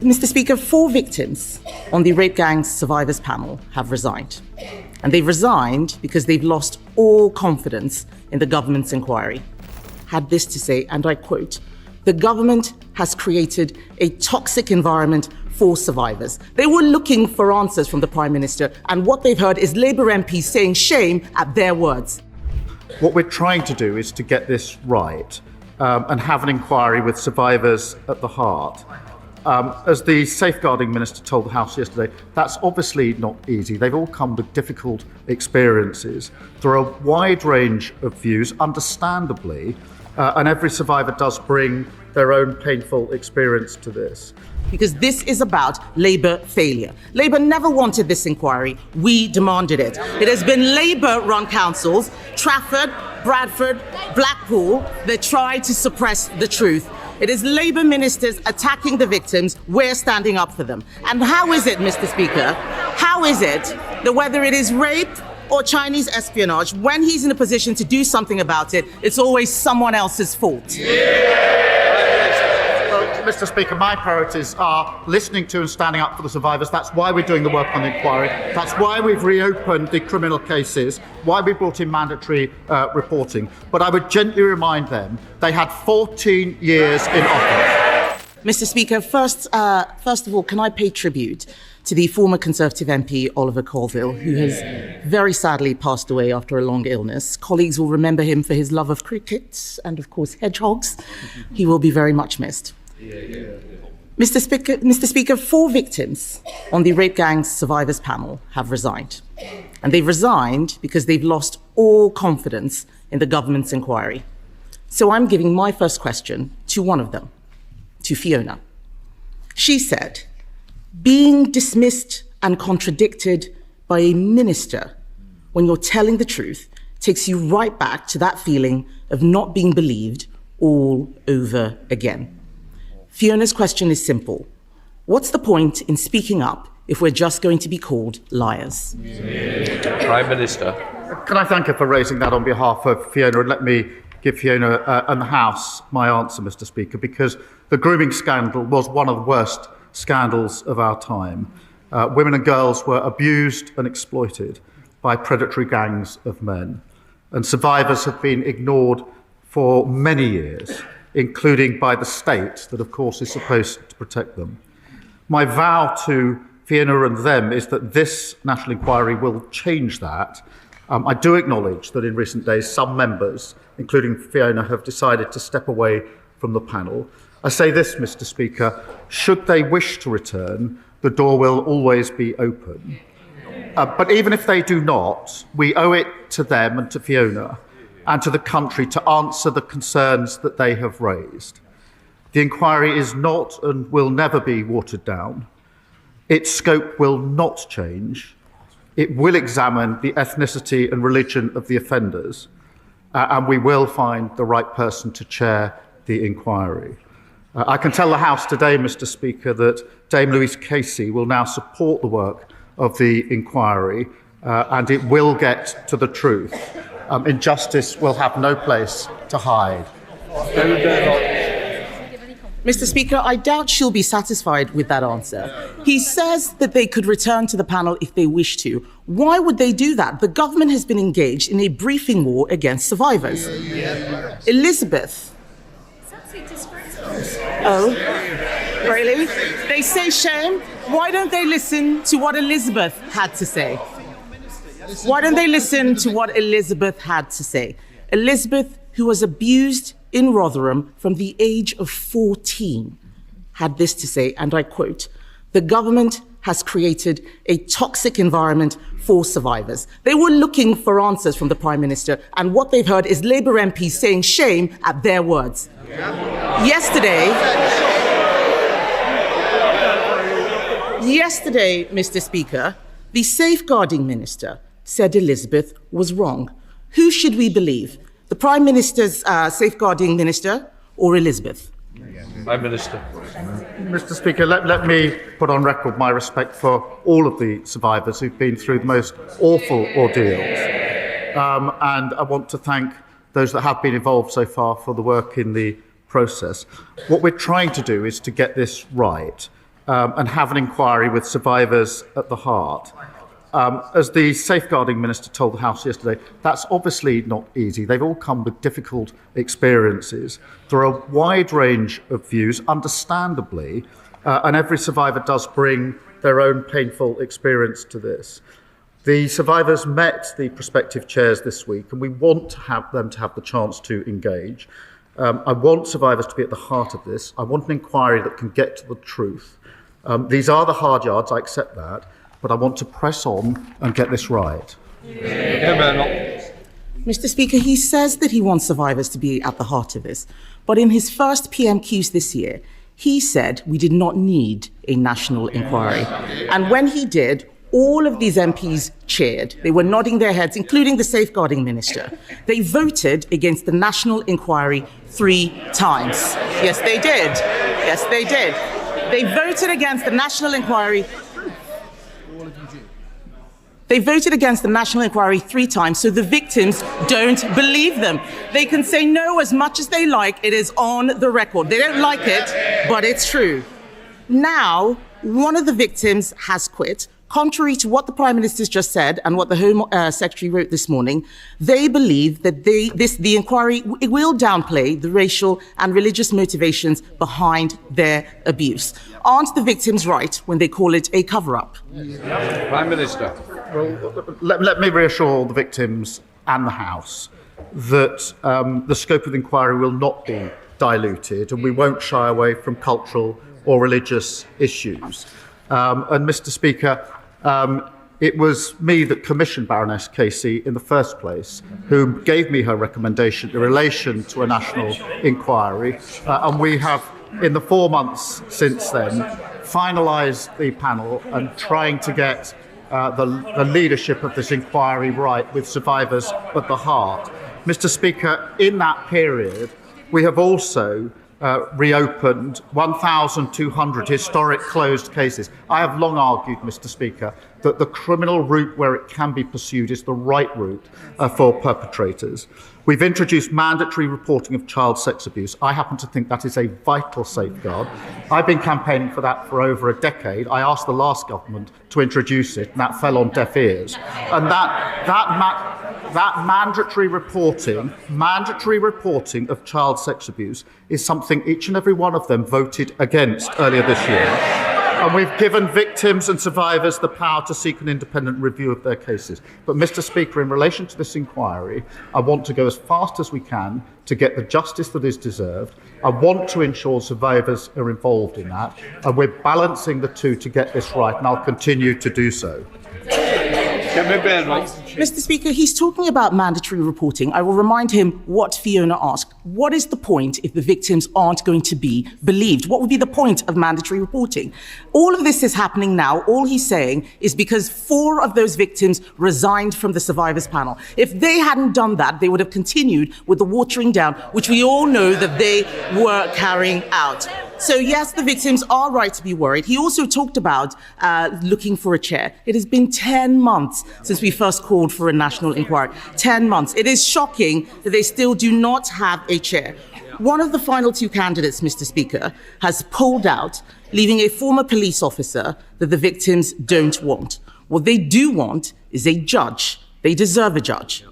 Mr. Speaker, 4 victims on the Rape Gangs Survivors Panel have resigned. And they've resigned because they've lost all confidence in the government's inquiry. Had this to say, and I quote, "The government has created a toxic environment for survivors." They were looking for answers from the Prime Minister, and what they've heard is Labour MPs saying shame at their words. What we're trying to do is to get this right and have an inquiry with survivors at the heart. As the Safeguarding Minister told the House yesterday, that's obviously not easy. They've all come with difficult experiences. There are a wide range of views, understandably, and every survivor does bring their own painful experience to this. Because this is about Labour failure. Labour never wanted this inquiry. We demanded it. It has been Labour-run councils, Trafford, Bradford, Blackpool, that tried to suppress the truth. It is Labour ministers attacking the victims. We're standing up for them. And how is it, Mr. Speaker, how is it that whether it is rape or Chinese espionage, when he's in a position to do something about it, it's always someone else's fault? Mr. Speaker, my priorities are listening to and standing up for the survivors. That's why we're doing the work on the inquiry. That's why we've reopened the criminal cases, why we brought in mandatory reporting. But I would gently remind them they had 14 years in office. Mr. Speaker, first of all, can I pay tribute to the former Conservative MP, Oliver Colville, who has very sadly passed away after a long illness. Colleagues will remember him for his love of cricket and, of course, hedgehogs. He will be very much missed. Mr. Speaker, 4 victims on the Rape Gangs Survivors Panel have resigned. And they've resigned because they've lost all confidence in the government's inquiry. So I'm giving my first question to one of them, to Fiona. She said, being dismissed and contradicted by a minister when you're telling the truth takes you right back to that feeling of not being believed all over again. Fiona's question is simple. What's the point in speaking up if we're just going to be called liars? Prime Minister. Can I thank her for raising that on behalf of Fiona, and let me give Fiona and the House my answer, Mr. Speaker, because the grooming scandal was one of the worst scandals of our time. Women and girls were abused and exploited by predatory gangs of men, and survivors have been ignored for many years, including by the state that, of course, is supposed to protect them. My vow to Fiona and them is that this national inquiry will change that. I do acknowledge that in recent days some members, including Fiona, have decided to step away from the panel. I say this, Mr. Speaker, should they wish to return, the door will always be open. But even if they do not, we owe it to them and to Fiona and to the country to answer the concerns that they have raised. The inquiry is not and will never be watered down. Its scope will not change. It will examine the ethnicity and religion of the offenders, and we will find the right person to chair the inquiry. I can tell the House today, Mr. Speaker, that Dame Louise Casey will now support the work of the inquiry, and it will get to the truth. Injustice will have no place to hide. Mr. Speaker, I doubt she'll be satisfied with that answer. He says that they could return to the panel if they wish to. Why would they do that? The government has been engaged in a briefing war against survivors. Elizabeth. Oh, really? They say shame? Why don't they listen to what Elizabeth had to say? Why don't they listen to what Elizabeth had to say? Elizabeth, who was abused in Rotherham from the age of 14, had this to say, and I quote, "The government has created a toxic environment for survivors." They were looking for answers from the Prime Minister, and what they've heard is Labour MPs saying shame at their words. Yesterday, Mr. Speaker, the Safeguarding Minister said Elizabeth was wrong. Who should we believe? The Prime Minister's Safeguarding Minister or Elizabeth? Prime Minister. Mr. Speaker, let me put on record my respect for all of the survivors who've been through the most awful ordeals. And I want to thank those that have been involved so far for the work in the process. What we're trying to do is to get this right and have an inquiry with survivors at the heart. As the safeguarding minister told the House yesterday, that's obviously not easy. They've all come with difficult experiences. There are a wide range of views, understandably, and every survivor does bring their own painful experience to this. The survivors met the prospective chairs this week, and we want to have them to have the chance to engage. I want survivors to be at the heart of this. I want an inquiry that can get to the truth. These are the hard yards, I accept that, but I want to press on and get this right. Mr. Speaker, he says that he wants survivors to be at the heart of this, but in his first PMQs this year, he said we did not need a national inquiry. And when he did, all of these MPs cheered. They were nodding their heads, including the safeguarding minister. They voted against the national inquiry 3 times. Yes, they did. Yes, they did. They voted against the national inquiry. They voted against the national inquiry 3 times, so the victims don't believe them. They can say no as much as they like. It is on the record. They don't like it, but it's true. Now, one of the victims has quit. Contrary to what the Prime Minister's just said and what the Home Secretary wrote this morning, they believe that the inquiry will downplay the racial and religious motivations behind their abuse. Aren't the victims right when they call it a cover-up? Prime Minister. Well, let me reassure the victims and the House that the scope of the inquiry will not be diluted, and we won't shy away from cultural or religious issues. And Mr. Speaker, it was me that commissioned Baroness Casey in the first place, who gave me her recommendation in relation to a national inquiry, and we have, in the 4 months since then, finalised the panel and trying to get the leadership of this inquiry right, with survivors at the heart. Mr. Speaker, in that period, we have also reopened 1,200 historic closed cases. I have long argued, Mr. Speaker, that the criminal route where it can be pursued is the right route for perpetrators. We've introduced mandatory reporting of child sex abuse. I happen to think that is a vital safeguard. I've been campaigning for that for over a decade. I asked the last government to introduce it, and that fell on deaf ears. And that mandatory reporting of child sex abuse is something each and every one of them voted against earlier this year. And we've given victims and survivors the power to seek an independent review of their cases. But, Mr. Speaker, in relation to this inquiry, I want to go as fast as we can to get the justice that is deserved. I want to ensure survivors are involved in that. And we're balancing the two to get this right, and I'll continue to do so. Mr. Speaker, he's talking about mandatory reporting. I will remind him what Fiona asked. What is the point if the victims aren't going to be believed? What would be the point of mandatory reporting? All of this is happening now. All he's saying is because 4 of those victims resigned from the survivors panel. If they hadn't done that, they would have continued with the watering down, which we all know that they were carrying out. So yes, the victims are right to be worried. He also talked about looking for a chair. It has been 10 months since we first called for a national inquiry. 10 months. It is shocking that they still do not have a chair. One of the final 2 candidates, Mr. Speaker, has pulled out, leaving a former police officer that the victims don't want. What they do want is a judge. They deserve a judge.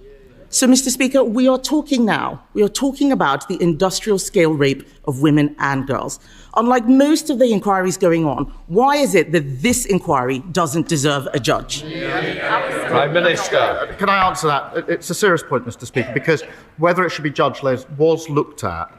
So, Mr. Speaker, we are talking now. We are talking about the industrial scale rape of women and girls. Unlike most of the inquiries going on, why is it that this inquiry doesn't deserve a judge? Prime Minister. Can I answer that? It's a serious point, Mr. Speaker, because whether it should be judge-led was looked at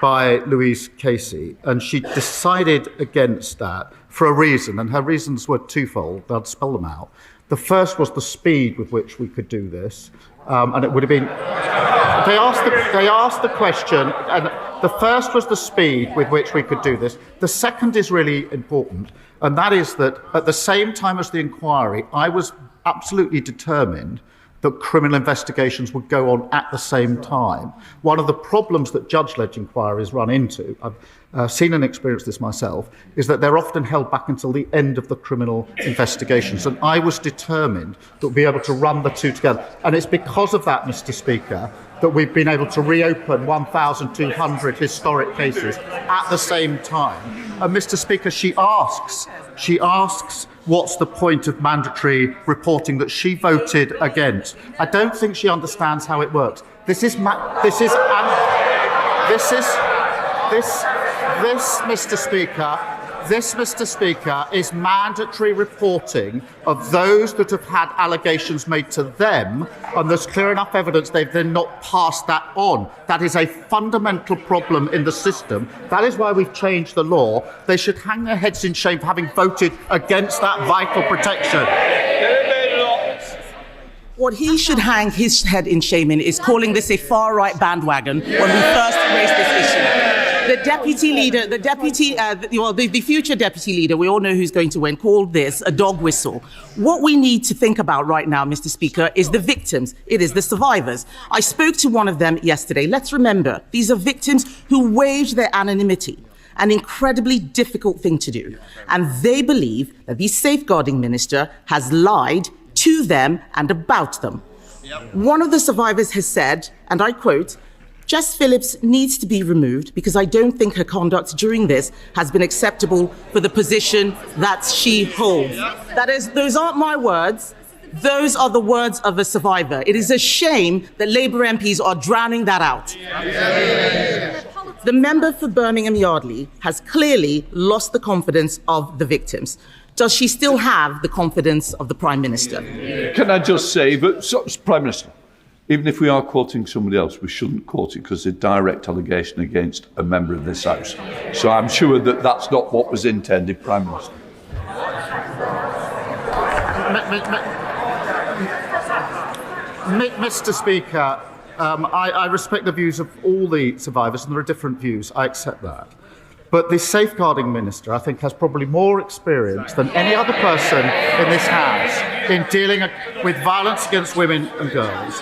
by Louise Casey, and she decided against that for a reason, and her reasons were twofold. I'll spell them out. The first was the speed with which we could do this. And it would have been. They asked the question, and the first was the speed with which we could do this. The second is really important, and that is that at the same time as the inquiry, I was absolutely determined that criminal investigations would go on at the same time. One of the problems that judge-led inquiries run into, I've seen and experienced this myself, is that they're often held back until the end of the criminal investigations. And I was determined that we'll be able to run the two together. And it's because of that, Mr. Speaker, that we've been able to reopen 1,200 historic cases at the same time. And Mr. Speaker, she asks, what's the point of mandatory reporting that she voted against? I don't think she understands how it works. Mr. Speaker, is mandatory reporting of those that have had allegations made to them, and there's clear enough evidence they've then not passed that on. That is a fundamental problem in the system. That is why we've changed the law. They should hang their heads in shame for having voted against that vital protection. What he should hang his head in shame in is calling this a far-right bandwagon when we first raised this issue. The deputy leader, the future deputy leader, we all know who's going to win, called this a dog whistle. What we need to think about right now, Mr. Speaker, is the victims. It is the survivors. I spoke to one of them yesterday. Let's remember, these are victims who waived their anonymity, an incredibly difficult thing to do. And they believe that the safeguarding minister has lied to them and about them. One of the survivors has said, and I quote, "Jess Phillips needs to be removed because I don't think her conduct during this has been acceptable for the position that she holds." Those aren't my words. Those are the words of a survivor. It is a shame that Labour MPs are drowning that out. The member for Birmingham Yardley has clearly lost the confidence of the victims. Does she still have the confidence of the Prime Minister? Can I just say, Prime Minister, even if we are quoting somebody else, we shouldn't quote it because it's a direct allegation against a member of this House. So I'm sure that that's not what was intended, Prime Minister. Mr. Speaker, I respect the views of all the survivors, and there are different views. I accept that. But the safeguarding minister, I think, has probably more experience than any other person in this House in dealing with violence against women and girls.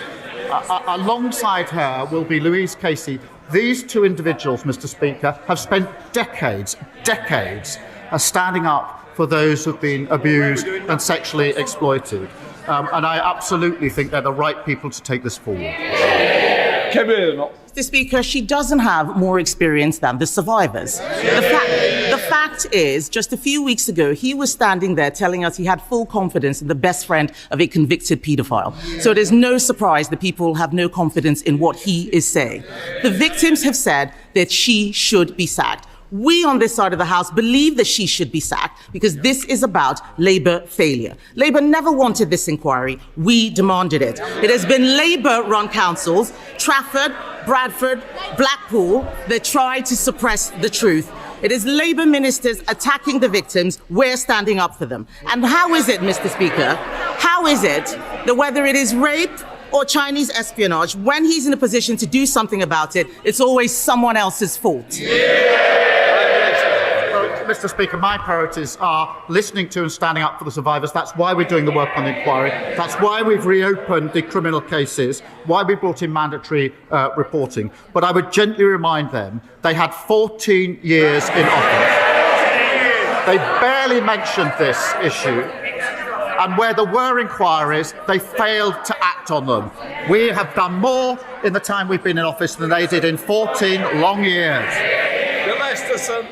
Alongside her will be Louise Casey. These two individuals, Mr. Speaker, have spent decades standing up for those who've been abused and sexually exploited. And I absolutely think they're the right people to take this forward. Mr. Speaker, she doesn't have more experience than the survivors. The fact is, just a few weeks ago, he was standing there telling us he had full confidence in the best friend of a convicted paedophile. So it is no surprise that people have no confidence in what he is saying. The victims have said that she should be sacked. We on this side of the House believe that she should be sacked because this is about Labour failure. Labour never wanted this inquiry. We demanded it. It has been Labour-run councils, Trafford, Bradford, Blackpool, that tried to suppress the truth. It is Labour ministers attacking the victims. We're standing up for them. And how is it, Mr. Speaker, how is it that whether it is rape or Chinese espionage, when he's in a position to do something about it, it's always someone else's fault? Mr. Speaker, my priorities are listening to and standing up for the survivors. That's why we're doing the work on the inquiry. That's why we've reopened the criminal cases, why we brought in mandatory reporting. But I would gently remind them they had 14 years in office. They barely mentioned this issue. And where there were inquiries, they failed to act on them. We have done more in the time we've been in office than they did in 14 long years. Bill Esterson.